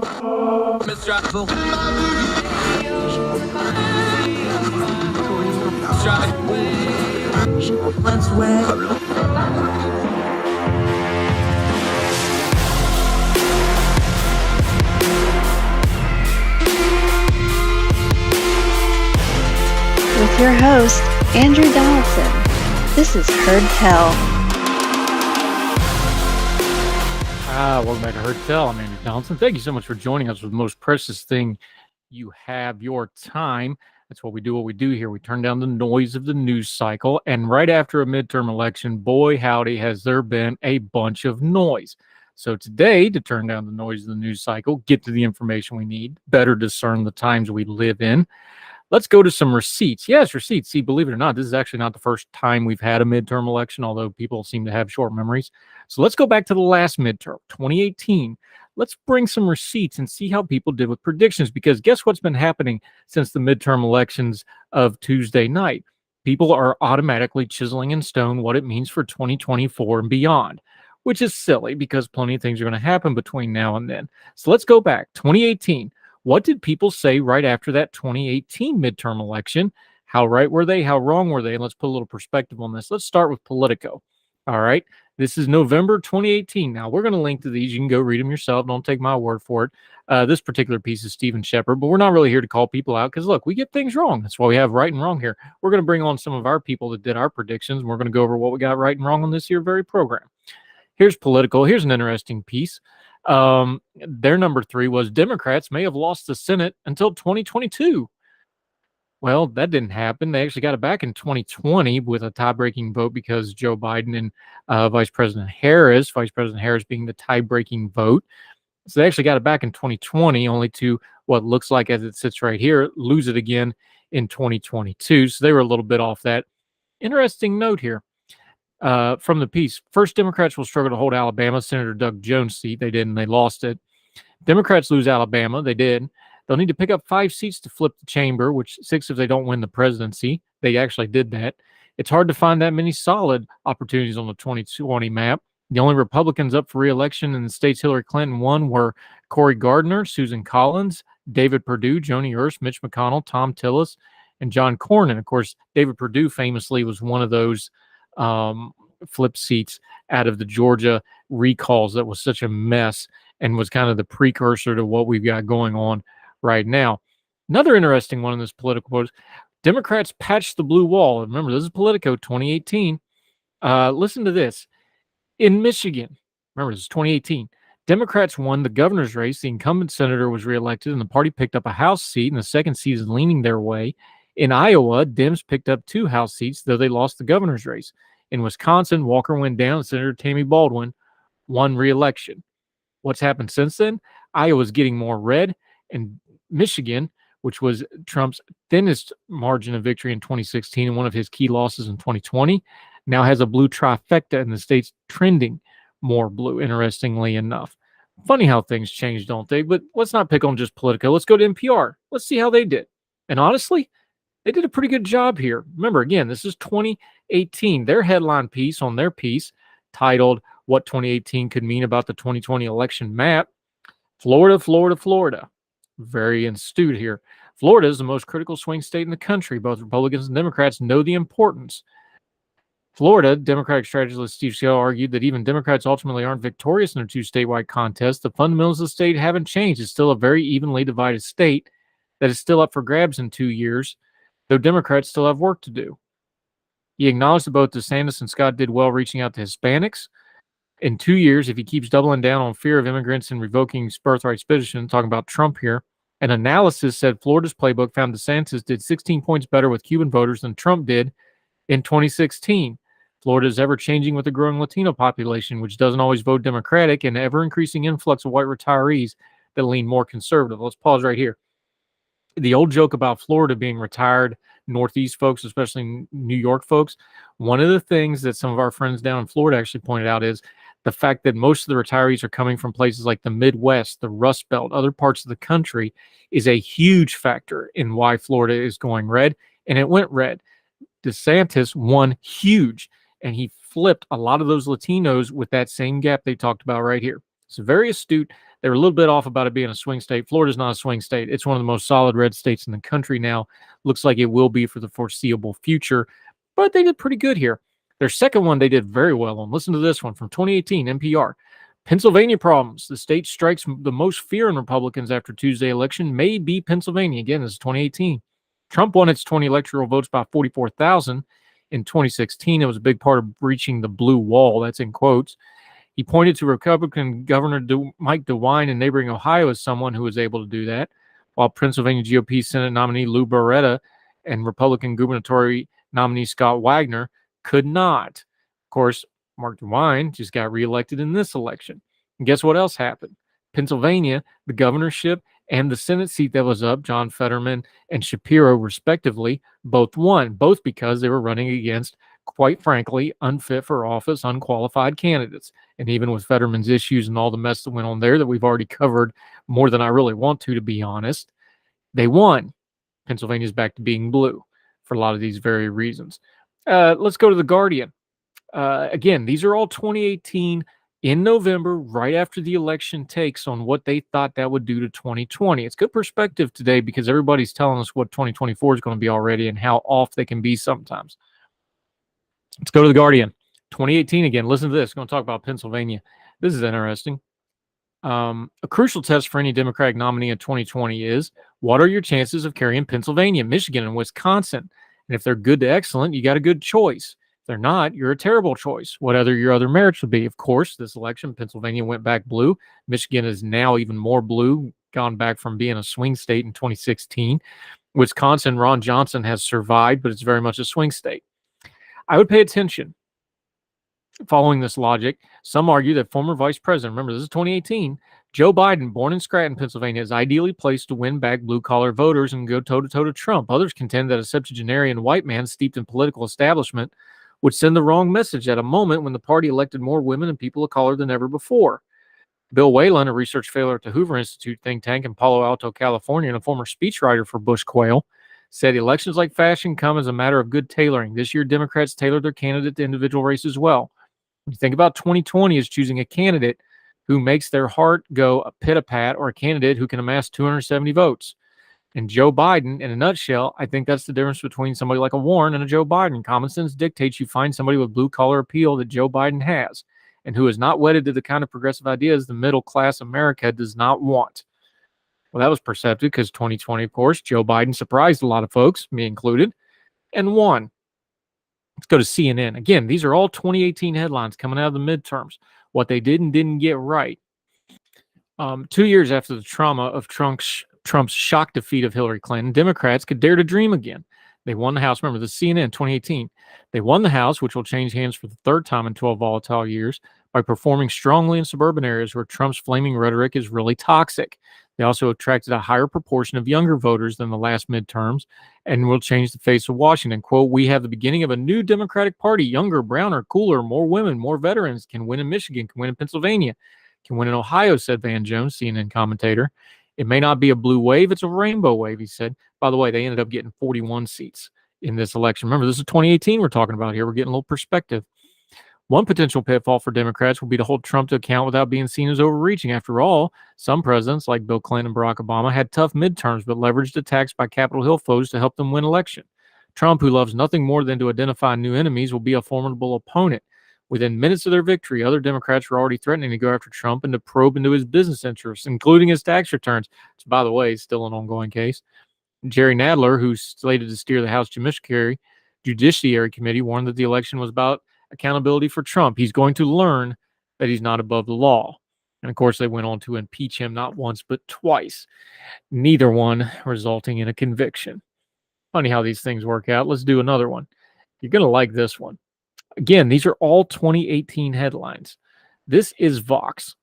With your host, Andrew Donaldson. This is Heard Tell. Welcome back to Heard Tell. I'm Andrew Donaldson. Thank you so much for joining us with the most precious thing you have, your time. That's what we do here. We turn down the noise of the news cycle. And right after a midterm election, boy, howdy, has there been a bunch of noise. So today, to turn down the noise of the news cycle, get to the information we need, better discern the times we live in, let's go to some receipts. Yes, receipts. See, believe it or not, this is actually not the first time we've had a midterm election, although people seem to have short memories. So let's go back to the last midterm, 2018. Let's bring some receipts and see how people did with predictions, because guess what's been happening since the midterm elections of Tuesday night? People are automatically chiseling in stone what it means for 2024 and beyond, which is silly because plenty of things are going to happen between now and then. So let's go back, 2018. What did people say right after that 2018 midterm election? How right were they? How wrong were they? And let's put a little perspective on this. Let's start with Politico. All right. This is November 2018. Now, we're going to link to these. You can go read them yourself. Don't take my word for it. This particular piece is Stephen Schurpp, but we're not really here to call people out because, look, we get things wrong. That's why we have right and wrong here. We're going to bring on some of our people that did our predictions, and we're going to go over what we got right and wrong on this here very program. Here's Politico. Here's an interesting piece. Their number 3 was Democrats may have lost the Senate until 2022. Well, that didn't happen. They actually got it back in 2020 with a tie-breaking vote because Joe Biden and Vice President Harris being the tie-breaking vote. So they actually got it back in 2020, only to what looks like, as it sits right here, lose it again in 2022. So they were a little bit off that. Interesting note here. From the piece, first, Democrats will struggle to hold Alabama, Senator Doug Jones' seat. They did, and they lost it. Democrats lose Alabama. They did. They'll need to pick up 5 seats to flip the chamber, which 6 if they don't win the presidency. They actually did that. It's hard to find that many solid opportunities on the 2020 map. The only Republicans up for re-election in the states Hillary Clinton won were Cory Gardner, Susan Collins, David Perdue, Joni Ernst, Mitch McConnell, Tom Tillis, and John Cornyn. Of course, David Perdue famously was one of those flip seats out of the Georgia recalls that was such a mess and was kind of the precursor to what we've got going on right now. Another interesting one in this political post, Democrats patched the blue wall. Remember, this is Politico 2018. Listen to this. In Michigan, remember, this is 2018. Democrats won the governor's race. The incumbent senator was reelected, and the party picked up a House seat, and the second seat is leaning their way. In Iowa, Dems picked up 2 House seats, though they lost the governor's race. In Wisconsin, Walker went down, and Senator Tammy Baldwin won re-election. What's happened since then? Iowa's getting more red, and Michigan, which was Trump's thinnest margin of victory in 2016 and one of his key losses in 2020, now has a blue trifecta, and the state's trending more blue, interestingly enough. Funny how things change, don't they? But let's not pick on just Politico. Let's go to NPR. Let's see how they did. And honestly, they did a pretty good job here. Remember, again, this is 2018. Their headline piece on their piece titled What 2018 Could Mean About the 2020 Election Map. Florida, Florida, Florida. Very astute here. Florida is the most critical swing state in the country. Both Republicans and Democrats know the importance. Florida, Democratic strategist Steve Scalise argued that even Democrats ultimately aren't victorious in a 2 statewide contest. The fundamentals of the state haven't changed. It's still a very evenly divided state that is still up for grabs in 2 years, though Democrats still have work to do. He acknowledged that both DeSantis and Scott did well reaching out to Hispanics. In 2 years, if he keeps doubling down on fear of immigrants and revoking birthright citizenship, talking about Trump here, an analysis said Florida's playbook found DeSantis did 16 points better with Cuban voters than Trump did in 2016. Florida is ever-changing with a growing Latino population, which doesn't always vote Democratic, and ever-increasing influx of white retirees that lean more conservative. Let's pause right here. The old joke about Florida being retired Northeast folks, especially New York folks, one of the things that some of our friends down in Florida actually pointed out is the fact that most of the retirees are coming from places like the Midwest, the Rust Belt, other parts of the country is a huge factor in why Florida is going red, and it went red. DeSantis won huge, and he flipped a lot of those Latinos with that same gap they talked about right here. It's very astute. They were a little bit off about it being a swing state. Florida's not a swing state. It's one of the most solid red states in the country now. Looks like it will be for the foreseeable future, but they did pretty good here. Their second one they did very well on. Listen to this one from 2018, NPR. Pennsylvania problems. The state strikes the most fear in Republicans after Tuesday election may be Pennsylvania. Again, this is 2018. Trump won its 20 electoral votes by 44,000. In 2016, it was a big part of breaching the blue wall. That's in quotes. He pointed to Republican Governor Mike DeWine in neighboring Ohio as someone who was able to do that, while Pennsylvania GOP Senate nominee Lou Barretta and Republican gubernatorial nominee Scott Wagner could not. Of course, Mark DeWine just got reelected in this election. And guess what else happened? Pennsylvania, the governorship and the Senate seat that was up, John Fetterman and Shapiro, respectively, both won, both because they were running against, quite frankly, unfit for office, unqualified candidates. And even with Fetterman's issues and all the mess that went on there that we've already covered more than I really want to be honest, they won. Pennsylvania's back to being blue for a lot of these very reasons. Let's go to The Guardian. Again, these are all 2018 in November, right after the election takes on what they thought that would do to 2020. It's good perspective today because everybody's telling us what 2024 is going to be already and how off they can be sometimes. Let's go to The Guardian. 2018 again. Listen to this. I'm going to talk about Pennsylvania. This is interesting. A crucial test for any Democratic nominee in 2020 is, what are your chances of carrying Pennsylvania, Michigan, and Wisconsin? And if they're good to excellent, you got a good choice. If they're not, you're a terrible choice. What your other merits would be? Of course, this election, Pennsylvania went back blue. Michigan is now even more blue, gone back from being a swing state in 2016. Wisconsin, Ron Johnson has survived, but it's very much a swing state. I would pay attention. Following this logic, some argue that former vice president, remember this is 2018, Joe Biden, born in Scranton, Pennsylvania, is ideally placed to win back blue-collar voters and go toe-to-toe to Trump. Others contend that a septuagenarian white man steeped in political establishment would send the wrong message at a moment when the party elected more women and people of color than ever before. Bill Whalen, a research fellow at the Hoover Institute think tank in Palo Alto, California, and a former speechwriter for Bush Quayle, said elections like fashion come as a matter of good tailoring. This year, Democrats tailored their candidate to individual race as well. When you think about 2020 as choosing a candidate who makes their heart go a pit-a-pat or a candidate who can amass 270 votes. And Joe Biden, in a nutshell, I think that's the difference between somebody like a Warren and a Joe Biden. Common sense dictates you find somebody with blue-collar appeal that Joe Biden has and who is not wedded to the kind of progressive ideas the middle-class America does not want. Well, that was perceptive because 2020, of course, Joe Biden surprised a lot of folks, me included, and won. Let's go to CNN. Again, these are all 2018 headlines coming out of the midterms. What they did and didn't get right. 2 years after the trauma of Trump's shock defeat of Hillary Clinton, Democrats could dare to dream again. They won the House. Remember, the CNN 2018. They won the House, which will change hands for the third time in 12 volatile years, by performing strongly in suburban areas where Trump's flaming rhetoric is really toxic. They also attracted a higher proportion of younger voters than the last midterms and will change the face of Washington. Quote, we have the beginning of a new Democratic Party, younger, browner, cooler, more women, more veterans, can win in Michigan, can win in Pennsylvania, can win in Ohio, said Van Jones, CNN commentator. It may not be a blue wave, it's a rainbow wave, he said. By the way, they ended up getting 41 seats in this election. Remember, this is 2018 we're talking about here. We're getting a little perspective. One potential pitfall for Democrats will be to hold Trump to account without being seen as overreaching. After all, some presidents, like Bill Clinton and Barack Obama, had tough midterms but leveraged attacks by Capitol Hill foes to help them win election. Trump, who loves nothing more than to identify new enemies, will be a formidable opponent. Within minutes of their victory, other Democrats were already threatening to go after Trump and to probe into his business interests, including his tax returns, which, by the way, is still an ongoing case. Jerry Nadler, who's slated to steer the House Judiciary Committee, warned that the election was about accountability for Trump. He's going to learn that he's not above the law. And of course, they went on to impeach him not once, but twice, neither one resulting in a conviction. Funny how these things work out. Let's do another one. You're going to like this one. Again, these are all 2018 headlines. This is Vox.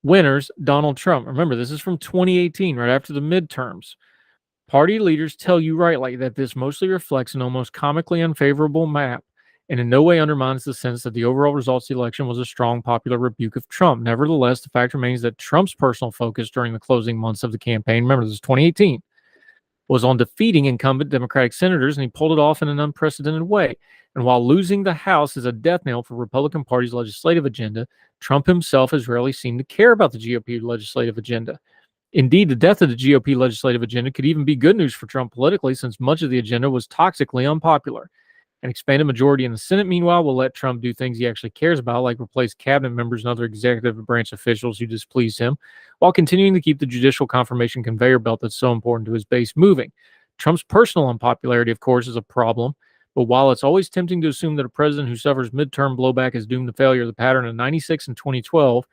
Winners, Donald Trump. Remember, this is from 2018, right after the midterms. Party leaders tell you rightly that this mostly reflects an almost comically unfavorable map and in no way undermines the sense that the overall results of the election was a strong popular rebuke of Trump. Nevertheless, the fact remains that Trump's personal focus during the closing months of the campaign, remember, this is 2018, was on defeating incumbent Democratic senators, and he pulled it off in an unprecedented way. And while losing the House is a death knell for Republican Party's legislative agenda, Trump himself has rarely seemed to care about the GOP legislative agenda. Indeed, the death of the GOP legislative agenda could even be good news for Trump politically, since much of the agenda was toxically unpopular. An expanded majority in the Senate, meanwhile, will let Trump do things he actually cares about, like replace cabinet members and other executive branch officials who displease him, while continuing to keep the judicial confirmation conveyor belt that's so important to his base moving. Trump's personal unpopularity, of course, is a problem, but while it's always tempting to assume that a president who suffers midterm blowback is doomed to failure, the pattern in 96 and 2012,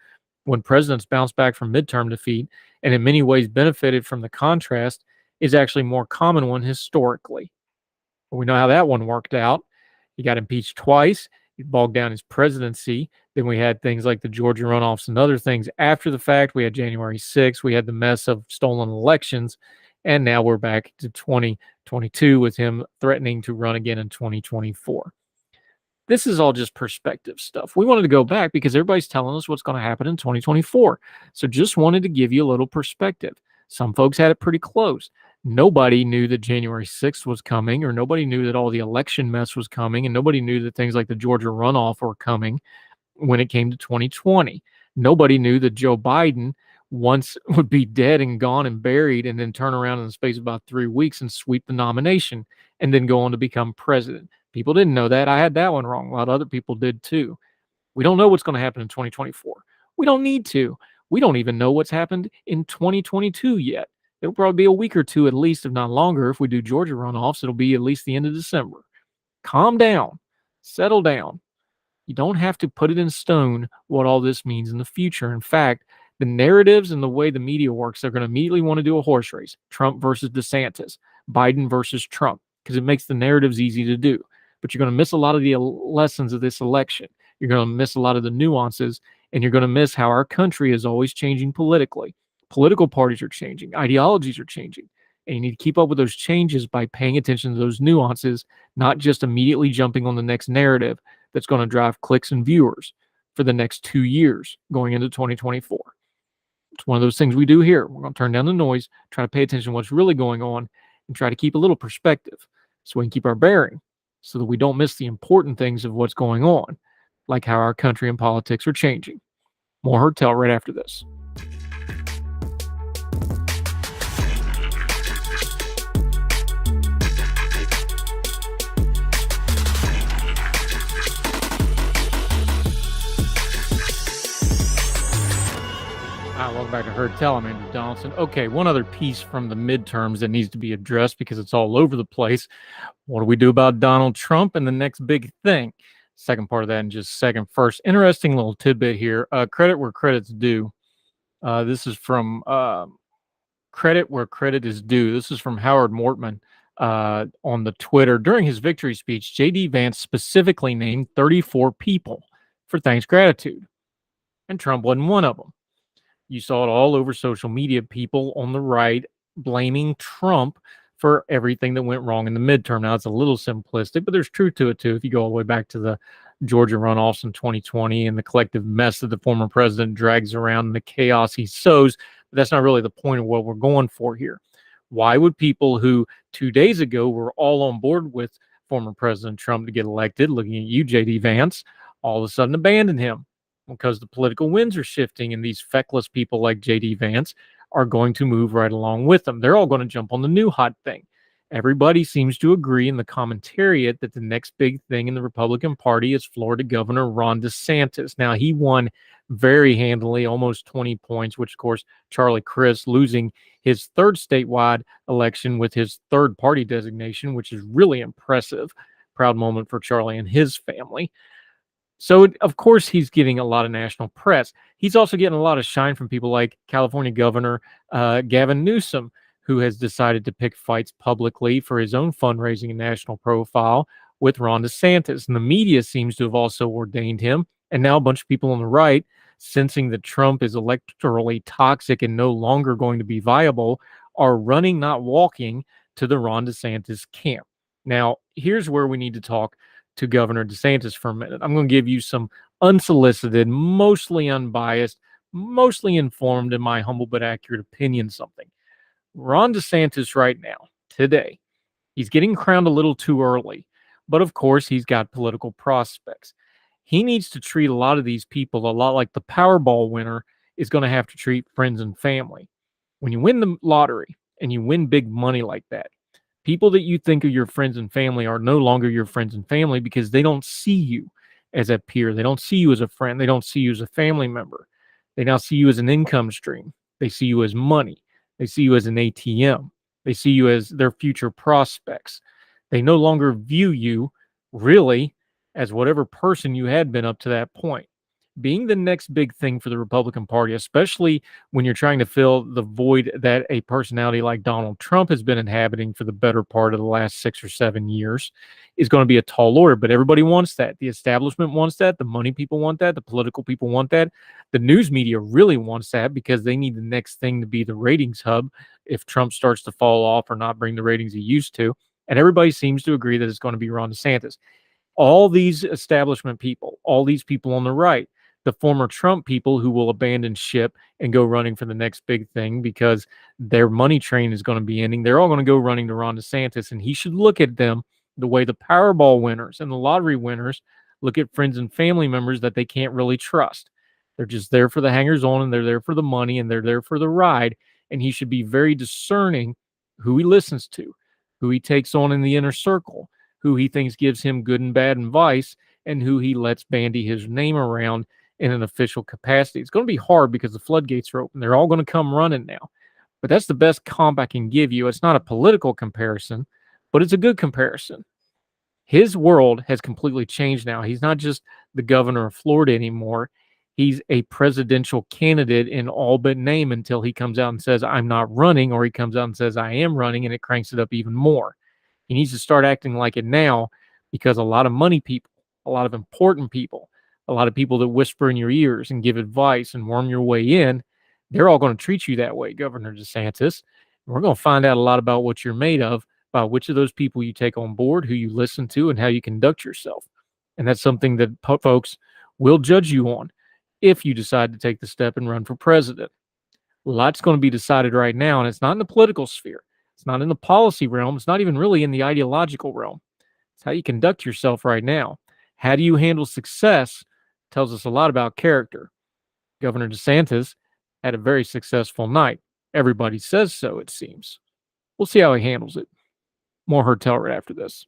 when presidents bounced back from midterm defeat and in many ways benefited from the contrast, is actually a more common one historically. We know how that one worked out. He got impeached twice. He bogged down his presidency. Then we had things like the Georgia runoffs and other things after the fact. We had January 6th. We had the mess of stolen elections. And now we're back to 2022 with him threatening to run again in 2024. This is all just perspective stuff. We wanted to go back because everybody's telling us what's going to happen in 2024. So just wanted to give you a little perspective. Some folks had it pretty close. Nobody knew that January 6th was coming, or nobody knew that all the election mess was coming, and nobody knew that things like the Georgia runoff were coming when it came to 2020. Nobody knew that Joe Biden once would be dead and gone and buried and then turn around in the space of about 3 weeks and sweep the nomination and then go on to become president. People didn't know that. I had that one wrong. A lot of other people did too. We don't know what's going to happen in 2024. We don't need to. We don't even know what's happened in 2022 yet. It'll probably be a week or two at least, if not longer. If we do Georgia runoffs, it'll be at least the end of December. Calm down. Settle down. You don't have to put it in stone what all this means in the future. In fact, the narratives and the way the media works, they're going to immediately want to do a horse race. Trump versus DeSantis, Biden versus Trump, because it makes the narratives easy to do. But you're going to miss a lot of the lessons of this election. You're going to miss a lot of the nuances, and you're going to miss how our country is always changing politically. Political parties are changing. Ideologies are changing. And you need to keep up with those changes by paying attention to those nuances, not just immediately jumping on the next narrative that's going to drive clicks and viewers for the next 2 years going into 2024. It's one of those things we do here. We're going to turn down the noise, try to pay attention to what's really going on, and try to keep a little perspective so we can keep our bearing, so that we don't miss the important things of what's going on, like how our country and politics are changing. More Heard Tell right after this. Welcome back to Heard Tell. I'm Andrew Donaldson. Okay, one other piece from the midterms that needs to be addressed because it's all over the place. What do we do about Donald Trump and the next big thing? Second part of that in just a second. First, interesting little tidbit here. Credit where credit's due. This is from Credit Where Credit Is Due. This is from Howard Mortman on the Twitter. During his victory speech, J.D. Vance specifically named 34 people for thanks gratitude, and Trump wasn't one of them. You saw it all over social media, people on the right blaming Trump for everything that went wrong in the midterm. Now, it's a little simplistic, but there's truth to it, too. If you go all the way back to the Georgia runoffs in 2020 and the collective mess that the former president drags around and the chaos he sows, but that's not really the point of what we're going for here. Why would people who 2 days ago were all on board with former President Trump to get elected, looking at you, J.D. Vance, all of a sudden abandon him? Because the political winds are shifting and these feckless people like J.D. Vance are going to move right along with them. They're all going to jump on the new hot thing. Everybody seems to agree in the commentariat that the next big thing in the Republican Party is Florida Governor Ron DeSantis. Now, he won very handily, almost 20 points, which, of course, Charlie Crist losing his third statewide election with his third party designation, which is really impressive. Proud moment for Charlie and his family. So, of course, he's getting a lot of national press. He's also getting a lot of shine from people like California Governor Gavin Newsom, who has decided to pick fights publicly for his own fundraising and national profile with Ron DeSantis. And the media seems to have also ordained him. And now a bunch of people on the right, sensing that Trump is electorally toxic and no longer going to be viable, are running, not walking, to the Ron DeSantis camp. Now, here's where we need to talk to Governor DeSantis for a minute. I'm going to give you some unsolicited, mostly unbiased, mostly informed, in my humble but accurate opinion, something. Ron DeSantis right now, today. He's getting crowned a little too early, but of course, he's got political prospects. He needs to treat a lot of these people a lot like the Powerball winner is going to have to treat friends and family. When you win the lottery and you win big money like that, people that you think are your friends and family are no longer your friends and family because they don't see you as a peer. They don't see you as a friend. They don't see you as a family member. They now see you as an income stream. They see you as money. They see you as an ATM. They see you as their future prospects. They no longer view you really as whatever person you had been up to that point. Being the next big thing for the Republican Party, especially when you're trying to fill the void that a personality like Donald Trump has been inhabiting for the better part of the last 6 or 7 years, is going to be a tall order. But everybody wants that. The establishment wants that. The money people want that. The political people want that. The news media really wants that because they need the next thing to be the ratings hub if Trump starts to fall off or not bring the ratings he used to. And everybody seems to agree that it's going to be Ron DeSantis. All these establishment people, all these people on the right, the former Trump people who will abandon ship and go running for the next big thing because their money train is going to be ending. They're all going to go running to Ron DeSantis, and he should look at them the way the Powerball winners and the lottery winners look at friends and family members that they can't really trust. They're just there for the hangers-on, and they're there for the money, and they're there for the ride, and he should be very discerning who he listens to, who he takes on in the inner circle, who he thinks gives him good and bad advice, and who he lets bandy his name around in an official capacity. It's going to be hard because the floodgates are open. They're all going to come running now. But that's the best comp I can give you. It's not a political comparison, but it's a good comparison. His world has completely changed now. He's not just the governor of Florida anymore. He's a presidential candidate in all but name until he comes out and says, I'm not running, or he comes out and says, I am running, and it cranks it up even more. He needs to start acting like it now because a lot of money people, a lot of important people, a lot of people that whisper in your ears and give advice and worm your way in, they're all going to treat you that way, Governor DeSantis. And we're going to find out a lot about what you're made of by which of those people you take on board, who you listen to, and how you conduct yourself. And that's something that folks will judge you on if you decide to take the step and run for president. A lot's going to be decided right now, and it's not in the political sphere. It's not in the policy realm. It's not even really in the ideological realm. It's how you conduct yourself right now. How do you handle success tells us a lot about character. Governor DeSantis had a very successful night. Everybody says so, it seems. We'll see how he handles it. More Heard Tell right after this.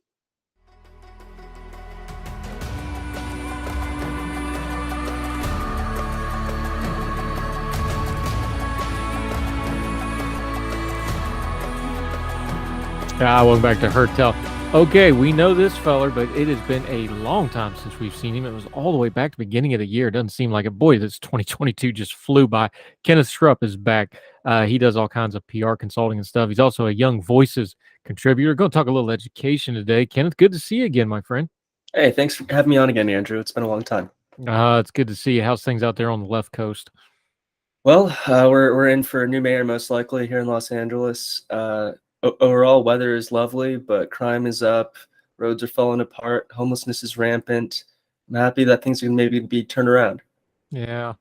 Welcome back to Heard Tell. Okay, we know this feller, but it has been a long time since we've seen him. It was all the way back to the beginning of the year. It doesn't seem like it. Boy, this 2022 just flew by. Kenneth Schurpp is back. He does all kinds of PR consulting and stuff. He's also a Young Voices contributor. Going to talk a little education today. Kenneth, good to see you again, my friend. Hey, thanks for having me on again, Andrew. It's been a long time. It's good to see you. How's things out there on the left coast? Well, we're in for a new mayor, most likely, here in Los Angeles. Overall, weather is lovely, but crime is up. Roads are falling apart. Homelessness is rampant. I'm happy that things can maybe be turned around. Yeah.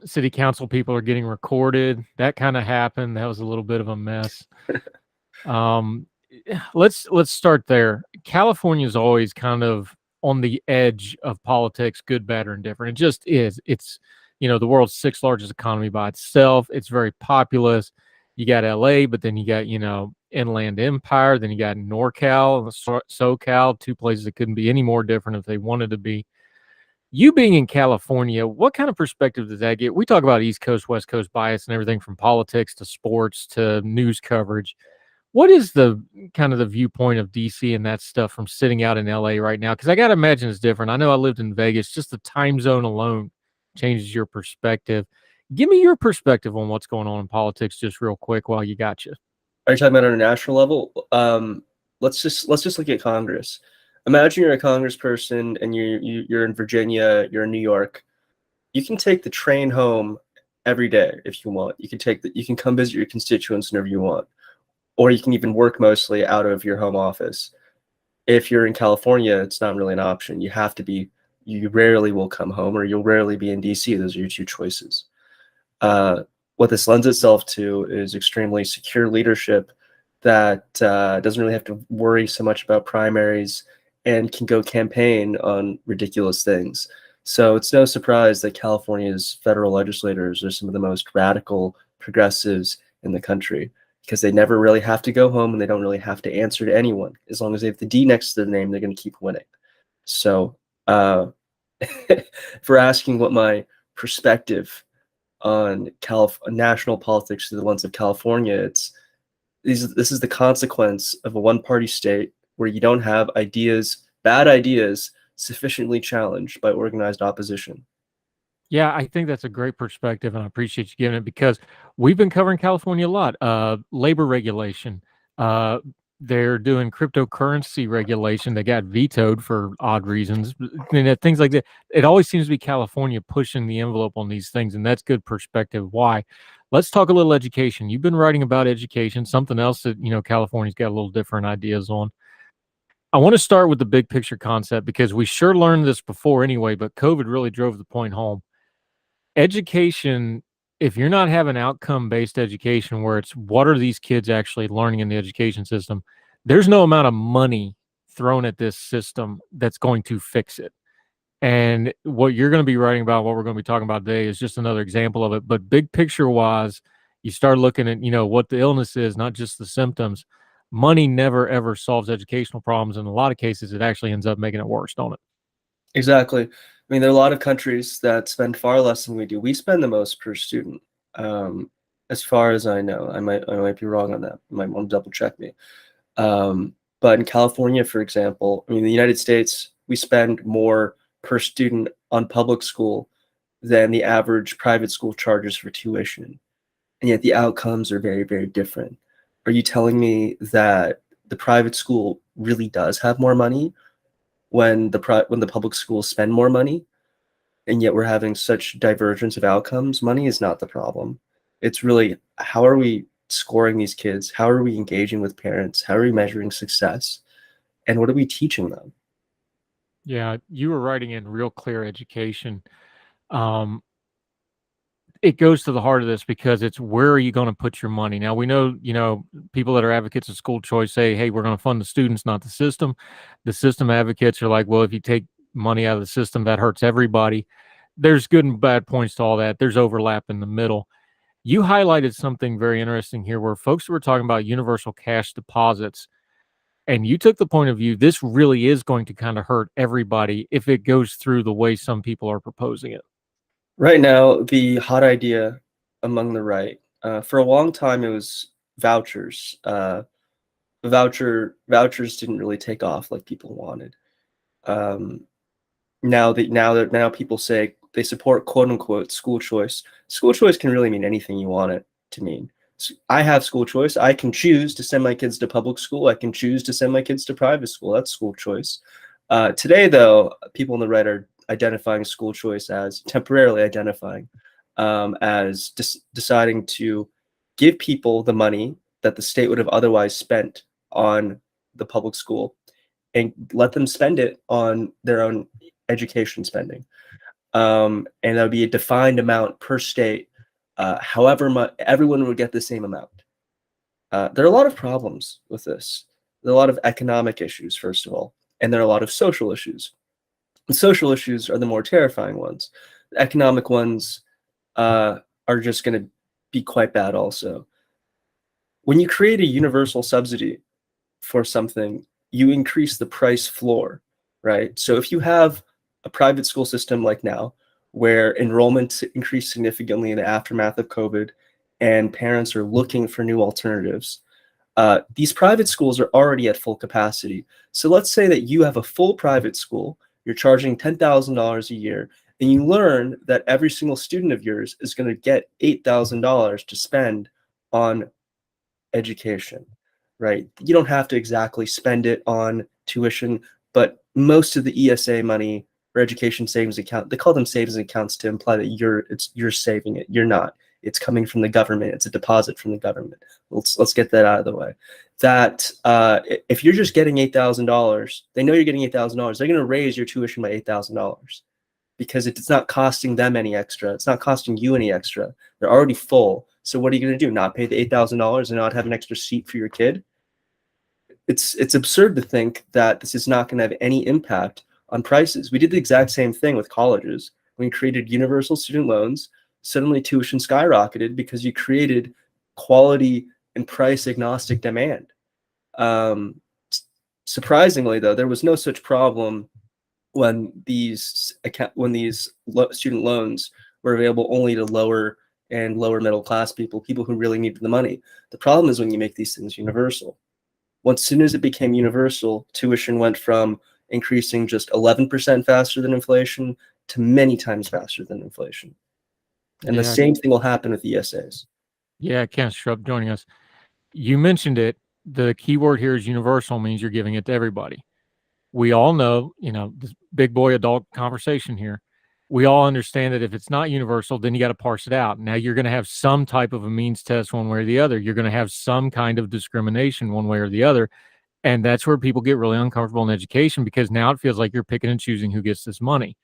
City council people are getting recorded. That kind of happened. That was a little bit of a mess. Let's start there. California is always kind of on the edge of politics, good, bad, or indifferent. It just is. It's, the world's 6th largest economy by itself. It's very populous. You got LA, but then you got, Inland Empire, then you got NorCal and SoCal, two places that couldn't be any more different if they wanted to be. You being in California, what kind of perspective does that get? We talk about East Coast, West Coast bias and everything from politics to sports to news coverage. What is the kind of the viewpoint of DC and that stuff from sitting out in LA right now? Because I got to imagine it's different. I know I lived in Vegas. Just the time zone alone changes your perspective. Give me your perspective on what's going on in politics just real quick while you got you. Are you talking about on a national level? Let's just look at Congress. Imagine you're a congressperson and you're in Virginia, you're in New York. You can take the train home every day if you want. You can come visit your constituents whenever you want. Or you can even work mostly out of your home office. If you're in California, it's not really an option. You rarely will come home, or you'll rarely be in DC. Those are your two choices. What this lends itself to is extremely secure leadership that doesn't really have to worry so much about primaries and can go campaign on ridiculous things. So it's no surprise that California's federal legislators are some of the most radical progressives in the country, because they never really have to go home and they don't really have to answer to anyone. As long as they have the D next to their name, they're going to keep winning. So for asking what my perspective on national politics through the lens of California, this is the consequence of a one-party state where you don't have bad ideas, sufficiently challenged by organized opposition. Yeah, I think that's a great perspective, and I appreciate you giving it, because we've been covering California a lot. Labor regulation. They're doing cryptocurrency regulation. They got vetoed for odd reasons. Things like that. It always seems to be California pushing the envelope on these things, and that's good perspective. Why? Let's talk a little education. You've been writing about education, something else that California's got a little different ideas on. I want to start with the big picture concept, because we sure learned this before anyway, but COVID really drove the point home. Education, if you're not having outcome-based education where it's what are these kids actually learning in the education system, there's no amount of money thrown at this system that's going to fix it. And what you're going to be writing about, what we're going to be talking about today, is just another example of it. But big picture-wise, you start looking at, what the illness is, not just the symptoms. Money never, ever solves educational problems. In a lot of cases, it actually ends up making it worse, don't it? Exactly. I mean, there are a lot of countries that spend far less than we do. We spend the most per student, as far as I know. I might be wrong on that. You might want to double check me. But in California, for example, in the United States, we spend more per student on public school than the average private school charges for tuition. And yet the outcomes are very, very different. Are you telling me that the private school really does have more money when the public schools spend more money, and yet we're having such divergence of outcomes? Money is not the problem. It's really, how are we scoring these kids? How are we engaging with parents? How are we measuring success? And what are we teaching them? Yeah, you were writing in real clear education. It goes to the heart of this, because it's where are you going to put your money? Now, we know, people that are advocates of school choice say, hey, we're going to fund the students, not the system. The system advocates are like, well, if you take money out of the system, that hurts everybody. There's good and bad points to all that. There's overlap in the middle. You highlighted something very interesting here, where folks were talking about universal cash deposits. And you took the point of view, this really is going to kind of hurt everybody if it goes through the way some people are proposing it. Right now, the hot idea among the right, for a long time, it was vouchers. Vouchers didn't really take off like people wanted. Now people say they support quote unquote school choice. School choice can really mean anything you want it to mean. So I have school choice. I can choose to send my kids to public school. I can choose to send my kids to private school. That's school choice. Today, though, people on the right are identifying school choice as temporarily identifying as deciding to give people the money that the state would have otherwise spent on the public school and let them spend it on their own education spending. And that would be a defined amount per state. However much, everyone would get the same amount. There are a lot of problems with this. There are a lot of economic issues, first of all, and there are a lot of social issues. The social issues are the more terrifying ones. The economic ones are just going to be quite bad also. When you create a universal subsidy for something, you increase the price floor, right? So if you have a private school system like now, where enrollment increased significantly in the aftermath of COVID, and parents are looking for new alternatives, these private schools are already at full capacity. So let's say that you have a full private school, you're charging $10,000 a year, and you learn that every single student of yours is going to get $8,000 to spend on education, right? You don't have to exactly spend it on tuition, but most of the ESA money or education savings account, they call them savings accounts to imply that you're saving it. You're not. It's coming from the government. It's a deposit from the government. Let's get that out of the way. That if you're just getting $8,000, they know you're getting $8,000. They're going to raise your tuition by $8,000 because it's not costing them any extra. It's not costing you any extra. They're already full. So what are you going to do? Not pay the $8,000 and not have an extra seat for your kid? it's absurd to think that this is not going to have any impact on prices. We did the exact same thing with colleges. When we created universal student loans, suddenly tuition skyrocketed because you created quality and price agnostic demand. Surprisingly, though, there was no such problem when these student loans were available only to lower and lower middle class people who really needed the money. The problem is when you make these things universal. Once soon as it became universal, tuition went from increasing just 11% faster than inflation to many times faster than inflation. And the same thing will happen with ESAs. Yeah, Kenneth Schurpp joining us. You mentioned it. The key word here is universal, means you're giving it to everybody. We all know, this big boy adult conversation here. We all understand that if it's not universal, then you got to parse it out. Now you're going to have some type of a means test one way or the other. You're going to have some kind of discrimination one way or the other. And that's where people get really uncomfortable in education, because now it feels like you're picking and choosing who gets this money.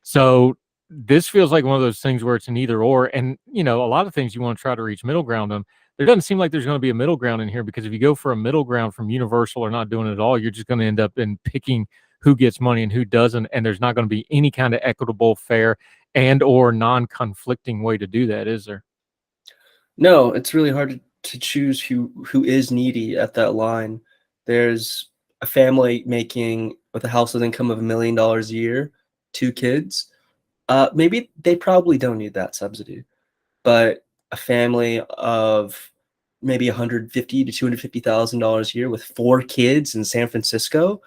So this feels like one of those things where it's an either or. And, a lot of things you want to try to reach middle ground on. There doesn't seem like there's going to be a middle ground in here, because if you go for a middle ground from universal or not doing it at all, you're just going to end up in picking who gets money and who doesn't. And there's not going to be any kind of equitable, fair, and or non-conflicting way to do that, is there? No, it's really hard to choose who is needy at that line. There's a family with a household income of $1 million a year, 2 kids. Maybe they probably don't need that subsidy, but a family of maybe $150,000 to $250,000 a year with 4 kids in San Francisco,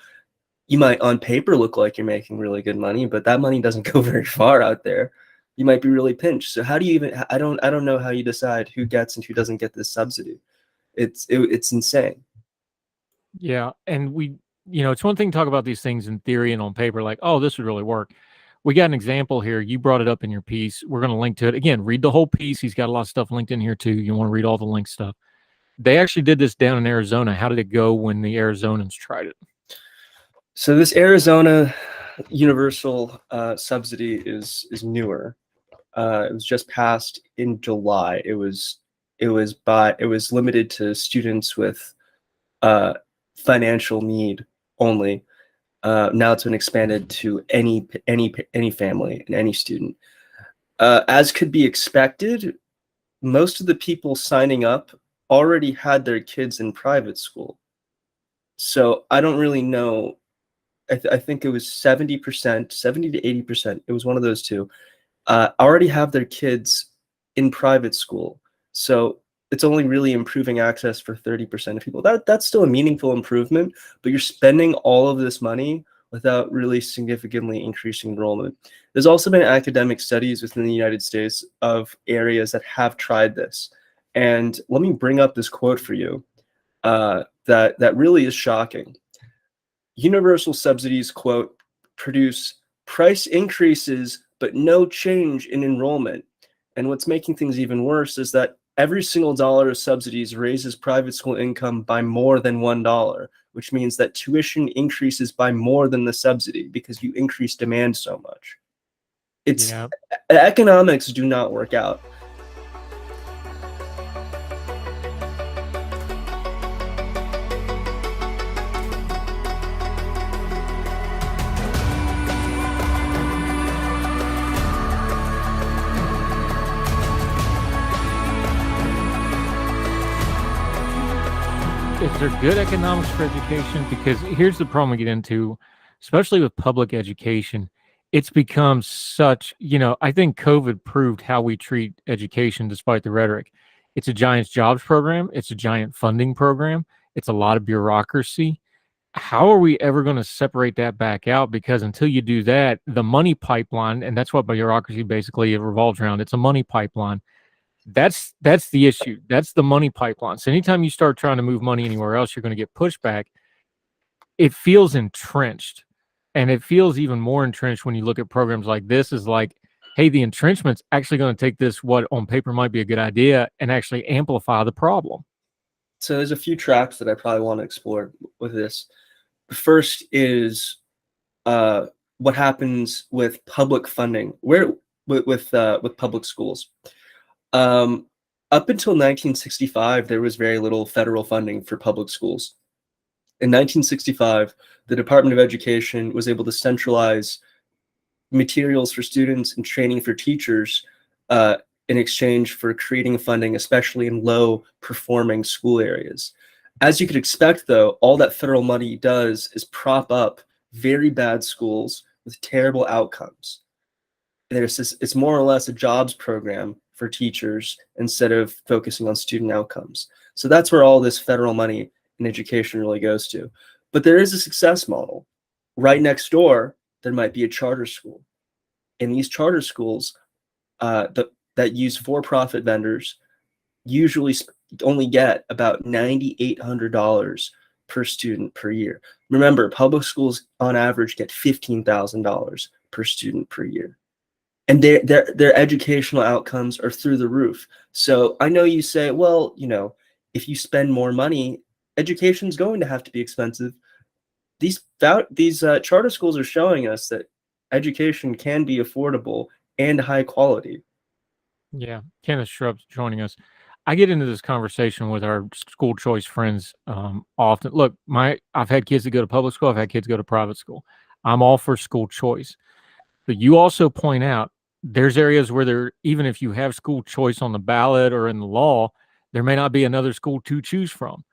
you might on paper look like you're making really good money, but that money doesn't go very far out there. You might be really pinched. So how do you even? I don't know how you decide who gets and who doesn't get this subsidy. It's insane. Yeah, and it's one thing to talk about these things in theory and on paper, like, oh, this would really work. We got an example here. You brought it up in your piece. We're going to link to it. Again, read the whole piece. He's got a lot of stuff linked in here too. You want to read all the link stuff. They actually did this down in Arizona. How did it go when the Arizonans tried it? So this Arizona universal subsidy is newer. It was just passed in July. It was limited to students with financial need only. Now it's been expanded to any family and any student. As could be expected, most of the people signing up already had their kids in private school. So I don't really know. I think it was 70%, 70 to 80%. It was one of those two. Already have their kids in private school. So it's only really improving access for 30% of people. That's still a meaningful improvement, but you're spending all of this money without really significantly increasing enrollment. There's also been academic studies within the United States of areas that have tried this. And let me bring up this quote for you that really is shocking. Universal subsidies, quote, produce price increases, but no change in enrollment. And what's making things even worse is that every single dollar of subsidies raises private school income by more than $1, which means that tuition increases by more than the subsidy because you increase demand so much. Economics do not work out. Is there good economics for education? Because here's the problem we get into, especially with public education. It's become such, I think COVID proved how we treat education despite the rhetoric. It's a giant jobs program. It's a giant funding program. It's a lot of bureaucracy. How are we ever going to separate that back out? Because until you do that, the money pipeline, and that's what bureaucracy basically revolves around. It's a money pipeline. That's the issue. That's the money pipeline. So anytime you start trying to move money anywhere else, you're going to get pushback. It feels entrenched, and it feels even more entrenched when you look at programs like this. Is like, hey, the entrenchment's actually going to take this, what on paper might be a good idea, and actually amplify the problem. So there's a few tracks that I probably want to explore with this. The first is what happens with public funding, with public schools. Up until 1965, there was very little federal funding for public schools. In 1965, the Department of Education was able to centralize materials for students and training for teachers in exchange for creating funding, especially in low-performing school areas. As you could expect, though, all that federal money does is prop up very bad schools with terrible outcomes. It's more or less a jobs program for teachers instead of focusing on student outcomes. So that's where all this federal money in education really goes to. But there is a success model. Right next door, there might be a charter school. And these charter schools that use for-profit vendors usually only get about $9,800 per student per year. Remember, public schools on average get $15,000 per student per year. And their educational outcomes are through the roof. So I know you say, well, you know, if you spend more money, education's going to have to be expensive. These charter schools are showing us that education can be affordable and high quality. Yeah, Kenneth Schurpp's joining us. I get into this conversation with our school choice friends often. Look, I've had kids that go to public school. I've had kids go to private school. I'm all for school choice. But you also point out there's areas where even if you have school choice on the ballot or in the law, there may not be another school to choose from.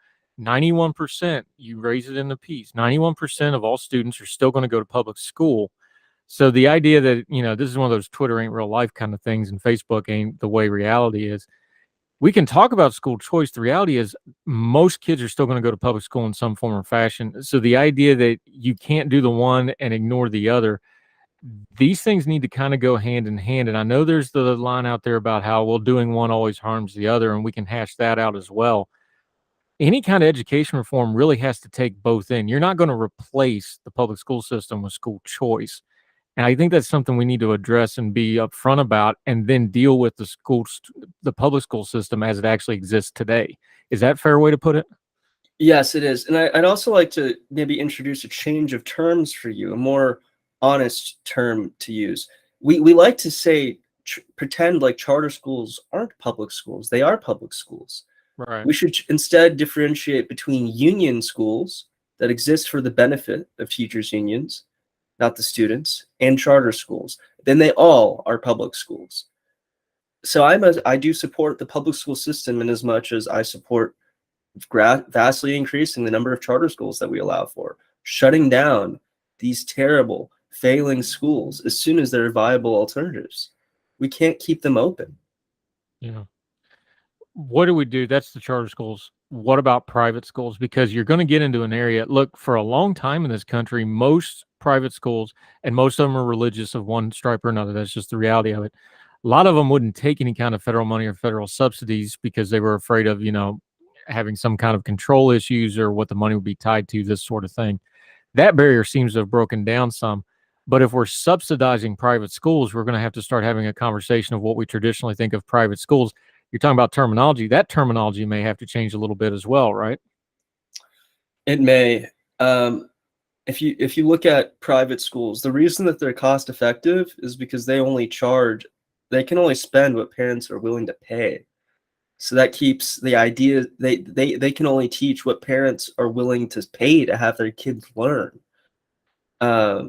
91%, you raise it in the piece, 91% of all students are still going to go to public school. So the idea that, you know, this is one of those Twitter ain't real life kind of things and Facebook ain't the way reality is. We can talk about school choice. The reality is most kids are still going to go to public school in some form or fashion. So the idea that you can't do the one and ignore the other, these things need to kind of go hand in hand. And I know there's the line out there about how, well, doing one always harms the other, and we can hash that out as well. Any kind of education reform really has to take both in. You're not going to replace the public school system with school choice. And I think that's something we need to address and be upfront about, and then deal with the public school system as it actually exists today. Is that a fair way to put it? Yes, it is. And I'd also like to maybe introduce a change of terms for you, a more honest term to use. We like to say, pretend like charter schools aren't public schools. They are public schools. Right. We should instead differentiate between union schools that exist for the benefit of teachers' unions, not the students, and charter schools. Then they all are public schools. So I do support the public school system in as much as I support vastly increasing the number of charter schools that we allow for, shutting down these terrible, failing schools as soon as there are viable alternatives. We can't keep them open. Yeah. What do we do? That's the charter schools. What about private schools? Because you're going to get into an area. Look, for a long time in this country, most private schools, and most of them are religious of one stripe or another. That's just the reality of it. A lot of them wouldn't take any kind of federal money or federal subsidies because they were afraid of, you know, having some kind of control issues or what the money would be tied to, this sort of thing. That barrier seems to have broken down some. But if we're subsidizing private schools, we're going to have to start having a conversation of what we traditionally think of private schools. You're talking about terminology. That terminology may have to change a little bit as well, right? It may. If you look at private schools, the reason that they're cost effective is because they can only spend what parents are willing to pay. So that keeps the idea they can only teach what parents are willing to pay to have their kids learn. As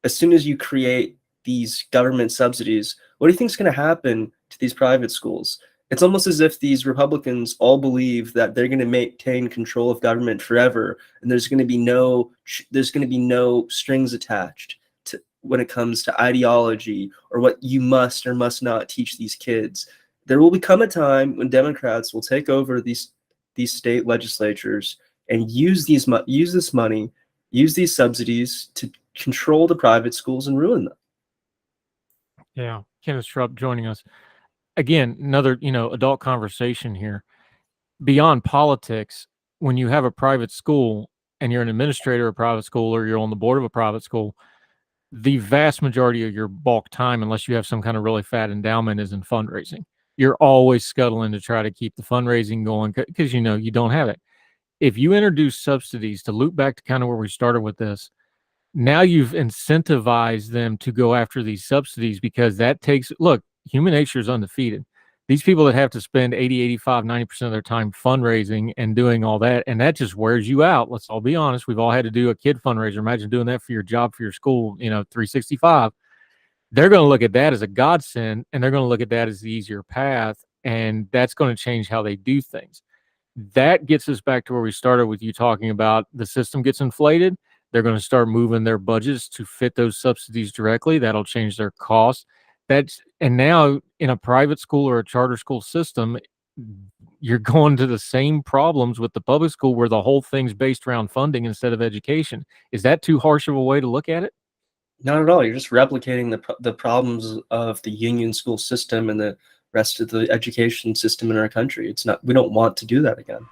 soon as you create these government subsidies, what do you think is going to happen to these private schools? It's almost as if these Republicans all believe that they're going to maintain control of government forever, and there's going to be no strings attached to when it comes to ideology or what you must or must not teach these kids. There will become a time when Democrats will take over these state legislatures and use this money, use these subsidies to control the private schools and ruin them. Yeah, Kenneth Schurpp joining us. Again, another, adult conversation here. Beyond politics, when you have a private school and you're an administrator of a private school or you're on the board of a private school, the vast majority of your bulk time, unless you have some kind of really fat endowment, is in fundraising. You're always scuttling to try to keep the fundraising going because you don't have it. If you introduce subsidies, to loop back to kind of where we started with this, now you've incentivized them to go after these subsidies because that takes, look, human nature is undefeated. These people that have to spend 80, 85, 90% of their time fundraising and doing all that, and that just wears you out. Let's all be honest. We've all had to do a kid fundraiser. Imagine doing that for your job, for your school, 365. They're going to look at that as a godsend, and they're going to look at that as the easier path, and that's going to change how they do things. That gets us back to where we started with you talking about the system gets inflated. They're going to start moving their budgets to fit those subsidies directly. That'll change their costs. And now in a private school or a charter school system, you're going to the same problems with the public school where the whole thing's based around funding instead of education. Is that too harsh of a way to look at it? Not at all. You're just replicating the problems of the union school system and the rest of the education system in our country. It's not. We don't want to do that again.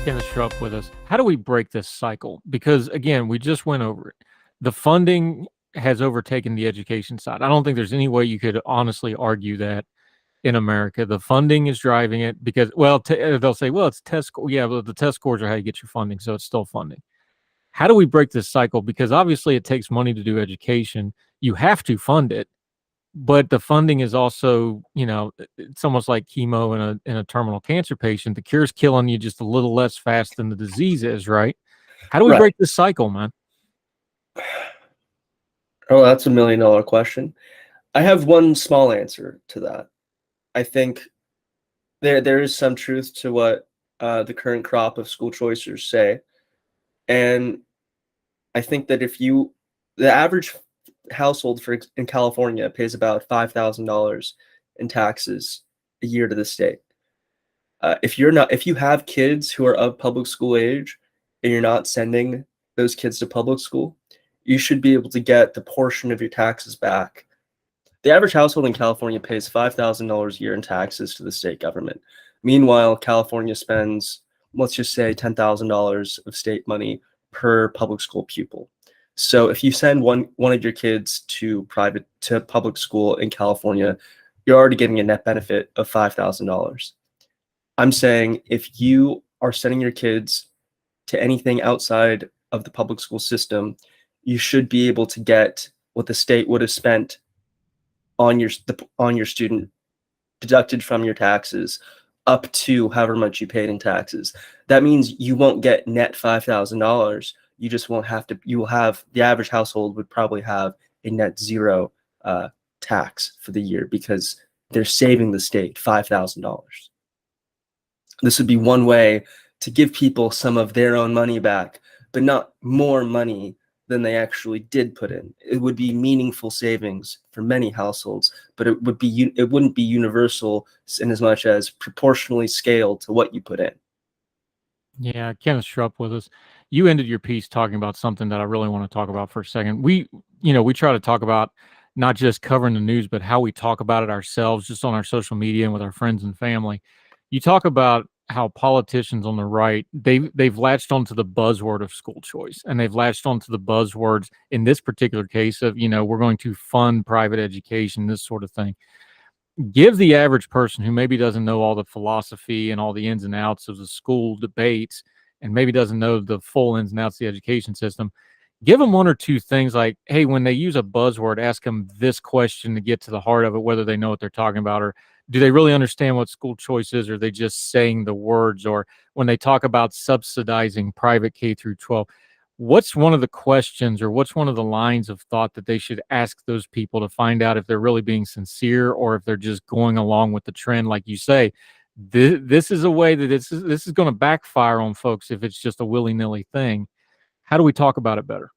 Kenneth Schurpp with us. How do we break this cycle? Because again, we just went over it. The funding has overtaken the education side. I don't think there's any way you could honestly argue that in America. The funding is driving it because, they'll say, well, it's test score. Yeah, but the test scores are how you get your funding, so it's still funding. How do we break this cycle? Because obviously it takes money to do education. You have to fund it, but the funding is also, it's almost like chemo in a terminal cancer patient. The cure's killing you just a little less fast than the disease is, right? How do we break this cycle, man? Oh, that's $1 million question. I have one small answer to that. I think there is some truth to what the current crop of school choicers say. And I think that the average household in California pays about $5,000 in taxes a year to the state. If you have kids who are of public school age and you're not sending those kids to public school, you should be able to get the portion of your taxes back. The average household in California pays $5,000 a year in taxes to the state government. Meanwhile, California spends, let's just say, $10,000 of state money per public school pupil. So if you send one of your kids to public school in California, you're already getting a net benefit of $5,000. I'm saying if you are sending your kids to anything outside of the public school system, you should be able to get what the state would have spent on your student deducted from your taxes up to however much you paid in taxes. That means you won't get net $5,000. You just won't have to. You will have, the average household would probably have a net zero tax for the year because they're saving the state $5,000. This would be one way to give people some of their own money back, but not more money than they actually did put in. It would be meaningful savings for many households, but it wouldn't be universal in as much as proportionally scaled to what you put in. Yeah, Kenneth Schurpp with us. You ended your piece talking about something that I really want to talk about for a second. We try to talk about not just covering the news, but how we talk about it ourselves, just on our social media and with our friends and family. You talk about how politicians on the right, they've latched onto the buzzword of school choice, and they've latched onto the buzzwords in this particular case of, we're going to fund private education, this sort of thing. Give the average person who maybe doesn't know all the philosophy and all the ins and outs of the school debates and maybe doesn't know the full ins and outs of the education system, give them one or two things like, hey, when they use a buzzword, ask them this question to get to the heart of it, whether they know what they're talking about, or do they really understand what school choice is, or are they just saying the words? Or when they talk about subsidizing private K through 12, what's one of the questions or what's one of the lines of thought that they should ask those people to find out if they're really being sincere or if they're just going along with the trend? Like you say, this is a way that this is going to backfire on folks if it's just a willy-nilly thing. How do we talk about it better?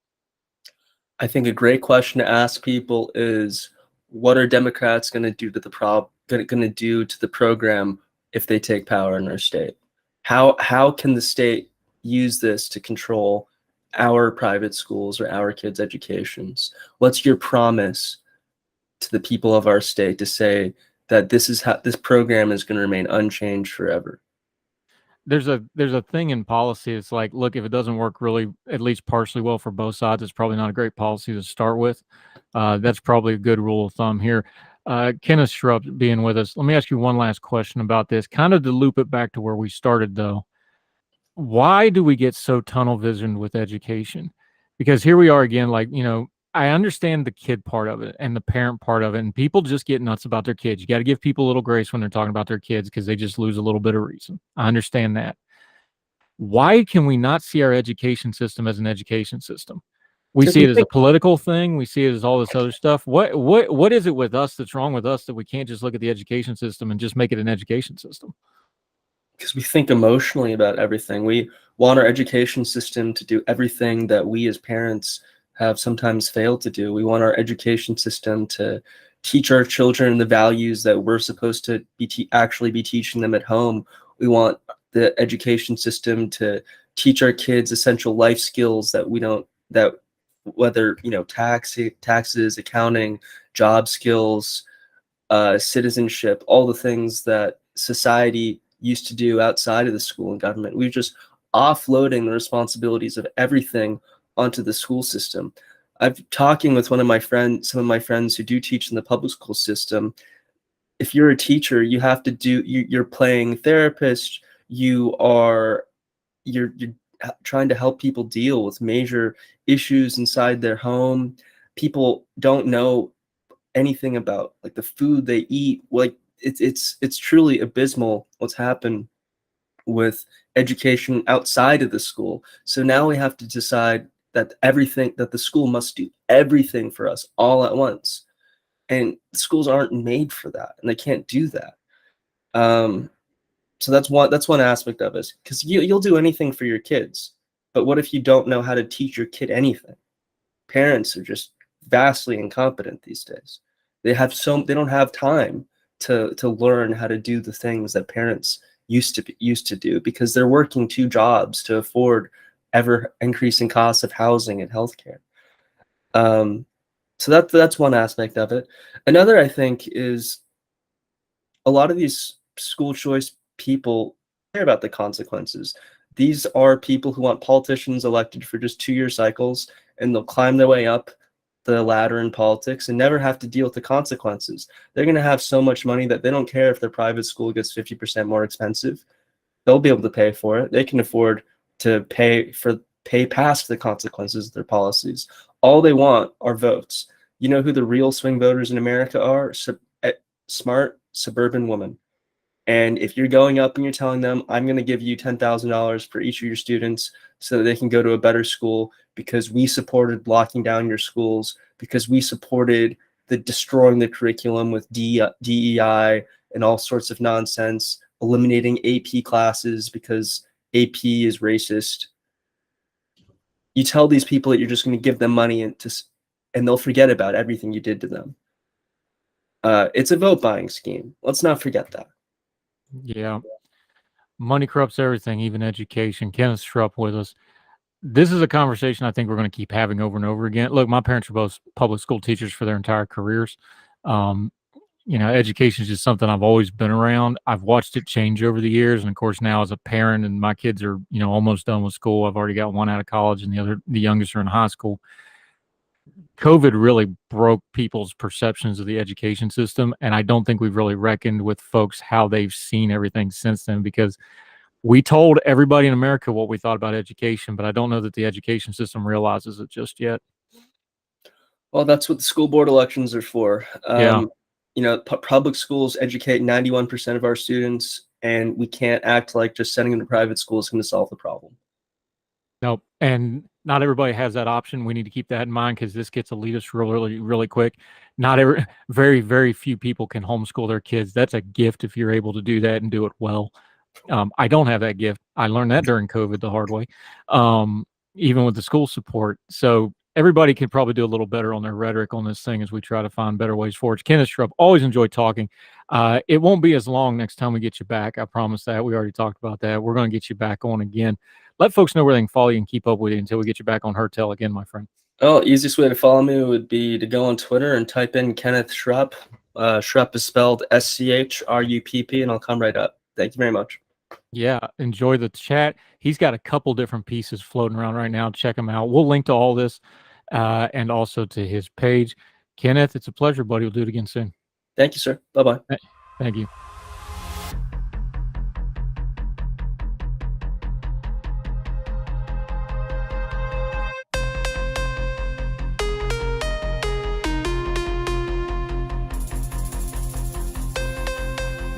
I think a great question to ask people is, what are Democrats going to do to the program if they take power in our state? How can the state use this to control our private schools or our kids' educations? What's your promise to the people of our state to say that this program is going to remain unchanged forever? There's a thing in policy. It's like, look, if it doesn't work really at least partially well for both sides, it's probably not a great policy to start with. That's probably a good rule of thumb here. Kenneth Schurpp being with us. Let me ask you one last question about this, kind of to loop it back to where we started, though. Why do we get so tunnel visioned with education? Because here we are again, like, I understand the kid part of it and the parent part of it, and people just get nuts about their kids. You got to give people a little grace when they're talking about their kids because they just lose a little bit of reason. I understand that. Why can we not see our education system as an education system? We see it as a political thing. We see it as all this other stuff. What is it with us that's wrong with us that we can't just look at the education system and just make it an education system? Because we think emotionally about everything. We want our education system to do everything that we as parents have sometimes failed to do. We want our education system to teach our children the values that we're supposed to actually be teaching them at home. We want the education system to teach our kids essential life skills that whether taxes, accounting, job skills, citizenship, all the things that society used to do outside of the school and government. We're just offloading the responsibilities of everything onto the school system. I'm talking with some of my friends who do teach in the public school system. If you're a teacher, you have to you're playing therapist. You're trying to help people deal with major issues inside their home. People don't know anything about like the food they eat. Like it's truly abysmal what's happened with education outside of the school. So now we have to decide that the school must do everything for us all at once. And schools aren't made for that, and they can't do that. So that's one aspect of it, because you'll do anything for your kids, but what if you don't know how to teach your kid anything? Parents are just vastly incompetent these days. They don't have time to learn how to do the things that parents used to do, because they're working 2 jobs to afford ever increasing costs of housing and healthcare. So that's one aspect of it. Another, I think, is a lot of these school choice people care about the consequences. These are people who want politicians elected for just 2-year cycles, and they'll climb their way up the ladder in politics and never have to deal with the consequences. They're going to have so much money that they don't care if their private school gets 50% more expensive. They'll be able to pay for it. They can afford to pay past the consequences of their policies. All they want are votes. You know who the real swing voters in America are? Smart suburban women. And if you're going up and you're telling them, I'm going to give you $10,000 for each of your students so that they can go to a better school because we supported blocking down your schools, because we supported destroying the curriculum with DEI and all sorts of nonsense, eliminating AP classes because AP is racist. You tell these people that you're just going to give them money and they'll forget about everything you did to them. It's a vote buying scheme. Let's not forget that. Yeah. Money corrupts everything, even education. Kenneth Schurpp with us. This is a conversation I think we're going to keep having over and over again. Look, my parents are both public school teachers for their entire careers. Education is just something I've always been around. I've watched it change over the years. And of course, now as a parent and my kids are, almost done with school, I've already got one out of college and the youngest are in high school. COVID really broke people's perceptions of the education system. And I don't think we've really reckoned with folks how they've seen everything since then, because we told everybody in America what we thought about education, but I don't know that the education system realizes it just yet. Well, that's what the school board elections are for. Yeah. Public schools educate 91% of our students, and we can't act like just sending them to private school is going to solve the problem. Nope. And not everybody has that option. We need to keep that in mind, because this gets elitist really, really quick. Very, very few people can homeschool their kids. That's a gift if you're able to do that and do it well. I don't have that gift. I learned that during COVID the hard way, even with the school support. So everybody could probably do a little better on their rhetoric on this thing as we try to find better ways forward. Kenneth Schurpp, always enjoy talking. It won't be as long next time we get you back. I promise that. We already talked about that. We're going to get you back on again. Let folks know where they can follow you and keep up with you until we get you back on Heard Tell again, my friend. Oh, easiest way to follow me would be to go on Twitter and type in Kenneth Schurpp. Schurpp is spelled SCHRUPP, and I'll come right up. Thank you very much. Yeah, enjoy the chat. He's got a couple different pieces floating around right now. Check them out. We'll link to all this and also to his page. Kenneth, it's a pleasure, buddy. We'll do it again soon. Thank you, sir. Bye-bye. Thank you.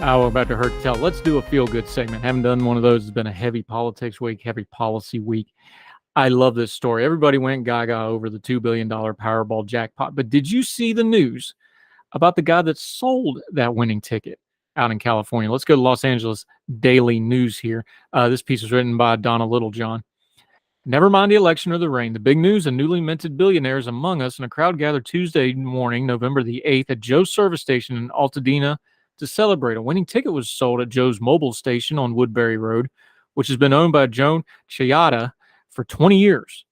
We're about to hurt tell. Let's do a feel-good segment. Haven't done one of those. It's been a heavy politics week, heavy policy week. I love this story. Everybody went gaga over the $2 billion Powerball jackpot. But did you see the news about the guy that sold that winning ticket out in California? Let's go to Los Angeles Daily News here. This piece was written by Donna Littlejohn. Never mind the election or the rain. The big news, a newly minted billionaire is among us, and a crowd gathered Tuesday morning, November the 8th, at Joe's service station in Altadena to celebrate. A winning ticket was sold at Joe's mobile station on Woodbury Road, which has been owned by Joan Chiata for 20 years,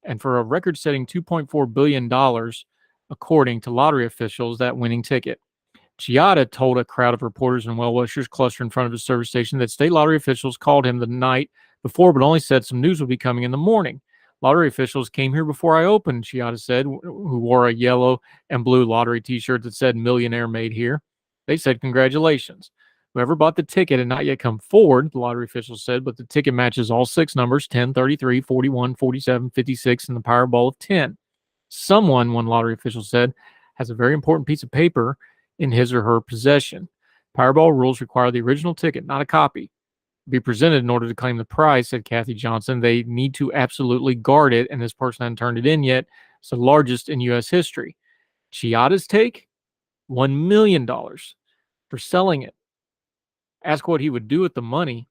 and for a record-setting $2.4 billion, according to lottery officials, that winning ticket. Chiata told a crowd of reporters and well-wishers clustered in front of his service station that state lottery officials called him the night before, but only said some news would be coming in the morning. Lottery officials came here before I opened, Chiata said, who wore a yellow and blue lottery t-shirt that said "Millionaire Made Here." They said, "Congratulations. Whoever bought the ticket had not yet come forward," the lottery officials said, but the ticket matches all 6 numbers, 10, 33, 41, 47, 56, and the Powerball of 10. Someone, one lottery official said, has a very important piece of paper in his or her possession. Powerball rules require the original ticket, not a copy, be presented in order to claim the prize, said Kathy Johnson. They need to absolutely guard it, and this person hadn't turned it in yet. It's the largest in U.S. history. Chiata's take? $1 million for selling it. Asked what he would do with the money.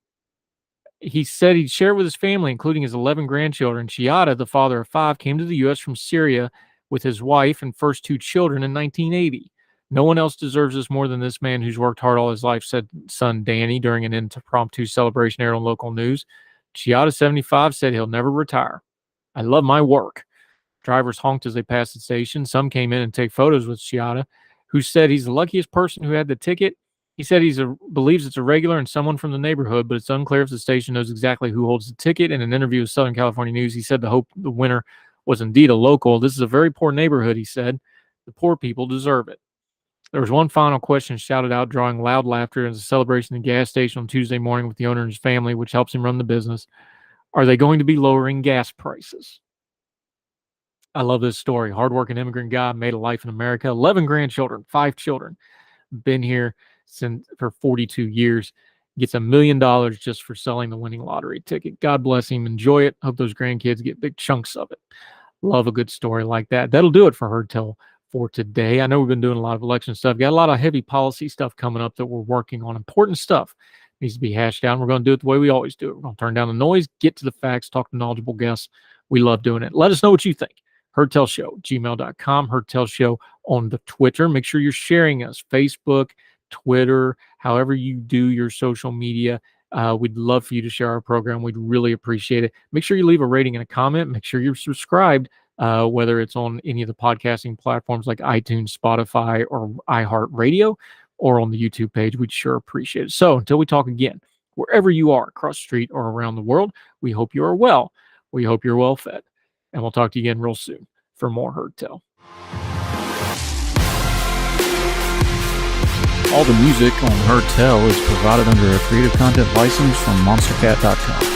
He said he'd share it with his family, including his 11 grandchildren. Chiata, the father of 5, came to the U.S. from Syria with his wife and first 2 children in 1980. No one else deserves this more than this man who's worked hard all his life, said son Danny during an impromptu celebration aired on local news. Chiata, 75, said he'll never retire. I love my work. Drivers honked as they passed the station. Some came in and take photos with Chiata, who said he's the luckiest person who had the ticket. He said he believes it's a regular and someone from the neighborhood, but it's unclear if the station knows exactly who holds the ticket. In an interview with Southern California News, he said the hope the winner was indeed a local. This is a very poor neighborhood, he said. The poor people deserve it. There was one final question shouted out, drawing loud laughter as a celebration at the gas station on Tuesday morning with the owner and his family, which helps him run the business. Are they going to be lowering gas prices? I love this story. Hardworking immigrant guy, made a life in America, 11 grandchildren, 5 children, been here for 42 years, gets $1 million just for selling the winning lottery ticket. God bless him. Enjoy it. Hope those grandkids get big chunks of it. Love a good story like that. That'll do it for Heard Tell for today. I know we've been doing a lot of election stuff. Got a lot of heavy policy stuff coming up that we're working on. Important stuff needs to be hashed out. We're going to do it the way we always do it. We're going to turn down the noise, get to the facts, talk to knowledgeable guests. We love doing it. Let us know what you think. HeardTellShow@gmail.com. Heard Show on the Twitter. Make sure you're sharing us. Facebook, Twitter, however you do your social media. We'd love for you to share our program. We'd really appreciate it. Make sure you leave a rating and a comment. Make sure you're subscribed, whether it's on any of the podcasting platforms like iTunes, Spotify, or iHeartRadio, or on the YouTube page. We'd sure appreciate it. So until we talk again, wherever you are, across the street or around the world, we hope you are well. We hope you're well fed. And we'll talk to you again real soon for more Heard Tell. All the music on Heard Tell is provided under a Creative Content license from monstercat.com.